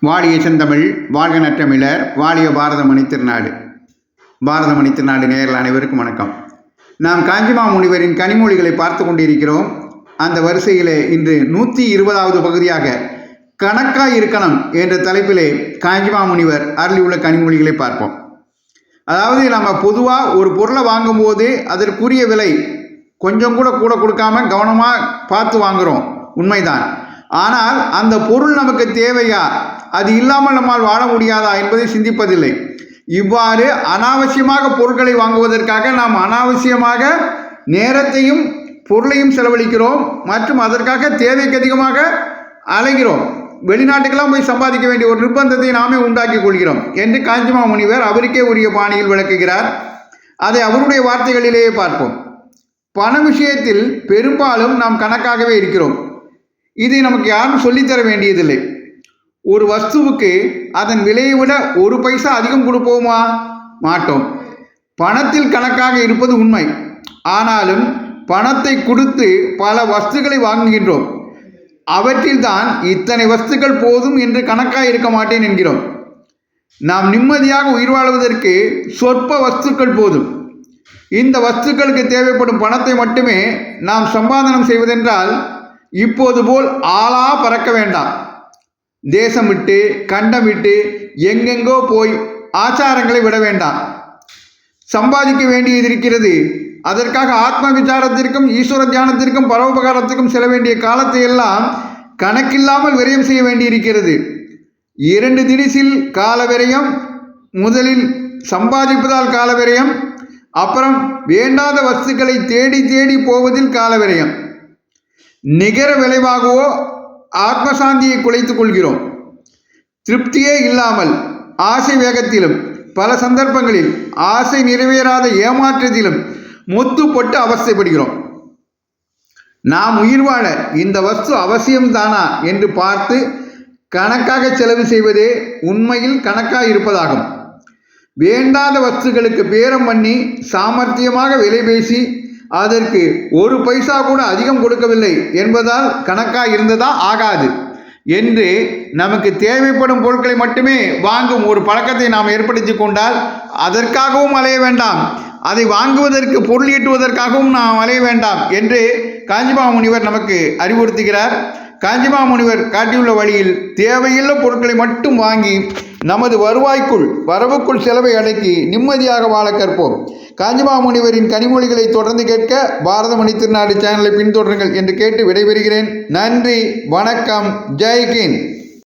வாழிய செந்தமிழ், வாழ்க நற்றமிழர், வாழிய பாரதமணி திருநாடு. பாரதமணி திருநாடு நேயர்கள் அனைவருக்கும் வணக்கம். நாம் காஞ்சிமா முனிவரின் கனிமொழிகளை பார்த்து கொண்டிருக்கிறோம். அந்த வரிசையிலே இன்று 120வது பகுதியாக கணக்காய் இருக்கணும் என்ற தலைப்பிலே காஞ்சிமா முனிவர் அருளியுள்ள கனிமொழிகளை பார்ப்போம். அதாவது நம்ம பொதுவாக ஒரு பொருளை வாங்கும்போது அதற்குரிய விலை கொஞ்சம் கூட கொடுக்காம கவனமாக பார்த்து வாங்குகிறோம், உண்மைதான். ஆனால் அந்த பொருள் நமக்கு தேவையா, அது இல்லாமல் நம்மால் வாழ முடியாதா என்பதை சிந்திப்பதில்லை. இவ்வாறு அனாவசியமாக பொருட்களை வாங்குவதற்காக நாம் அனாவசியமாக நேரத்தையும் பொருளையும் செலவழிக்கிறோம் மற்றும் அதற்காக தேவைக்கு அதிகமாக அலைகிறோம். வெளிநாட்டுக்கெல்லாம் போய் சம்பாதிக்க வேண்டிய ஒரு நிர்பந்தத்தை நாமே உண்டாக்கி கொள்கிறோம் என்று காஞ்சிமா முனிவர் அவருக்கே உரிய பாணியில் விளக்குகிறார். அதை அவருடைய வார்த்தைகளிலேயே பார்ப்போம். பண விஷயத்தில் பெரும்பாலும் நாம் கணக்காகவே இருக்கிறோம். இதை நமக்கு யாரும் சொல்லித்தர வேண்டியதில்லை. ஒரு வஸ்துவுக்கு அதன் விலையை விட ஒரு பைசா அதிகம் கொடுப்போமா? மாட்டோம். பணத்தில் கணக்காக இருப்பது உண்மை. ஆனாலும் பணத்தை கொடுத்து பல வஸ்துக்களை வாங்குகின்றோம். அவற்றில்தான் இத்தனை வஸ்துக்கள் போதும் என்று கணக்காக இருக்க மாட்டேன் என்கிறோம். நாம் நிம்மதியாக உயிர் வாழ்வதற்கு சொற்ப வஸ்துக்கள் போதும். இந்த வஸ்துக்களுக்கு தேவைப்படும் பணத்தை மட்டுமே நாம் சம்பாதனம் செய்வதென்றால் இப்போது போல் ஆளா பறக்க வேண்டாம். தேசம் விட்டு கண்டம் விட்டு எங்கெங்கோ போய் ஆச்சாரங்களை விட வேண்டாம். சம்பாதிக்க வேண்டியது இருக்கிறது. அதற்காக ஆத்ம விசாரத்திற்கும் ஈஸ்வர தியானத்திற்கும் பரோபகாரத்திற்கும் செல்ல வேண்டிய காலத்தை எல்லாம் கணக்கில்லாமல் விரயம் செய்ய வேண்டியிருக்கிறது. 2 தினசில் கால விரயம், முதலில் சம்பாதிப்பதால் கால விரயம், அப்புறம் வேண்டாத வஸ்துக்களை தேடி தேடி போவதில் கால விரயம். நிகர விளைவாகவோ ஆத்மசாந்தியை குலைத்துக் கொள்கிறோம். திருப்தியே இல்லாமல் ஆசை வேகத்திலும் பல சந்தர்ப்பங்களில் ஆசை நிறைவேறாத ஏமாற்றத்திலும் மொத்துப்பட்டு அவஸ்தைப்படுகிறோம். நாம் உயிர் வாழ இந்த வஸ்து அவசியம்தானா என்று பார்த்து கணக்காக செலவு செய்வதே உண்மையில் கணக்காக இருப்பதாகும். வேண்டாத வஸ்துகளுக்கு பேரம் பண்ணி சாமர்த்தியமாக விலை பேசி அதற்கு ஒரு பைசா கூட அதிகம் கொடுக்கவில்லை என்பதால் கணக்காக இருந்ததா? ஆகாது என்று நமக்கு தேவைப்படும் பொருட்களை மட்டுமே வாங்கும் ஒரு பழக்கத்தை நாம் ஏற்படுத்தி கொண்டால் அதற்காகவும் அலைய வேண்டாம், அதை வாங்குவதற்கு பொருள் ஈட்டுவதற்காகவும் நாம் அலைய வேண்டாம் என்று காஞ்சிமா முனிவர் நமக்கு அறிவுறுத்துகிறார். காஞ்சிமா முனிவர் காட்டியுள்ள வழியில் தேவையுள்ள பொருட்களை மட்டும் வாங்கி நமது வரவுக்குள் செலவை அடக்கி நிம்மதியாக வாழ கற்போம். காஞ்சிமா முனிவரின் கனிமொழிகளை தொடர்ந்து கேட்க பாரதமணி திருநாடு சேனலை பின்தொடருங்கள் என்று கேட்டு விடைபெறுகிறேன். நன்றி, வணக்கம், ஜெய் ஹிந்த்.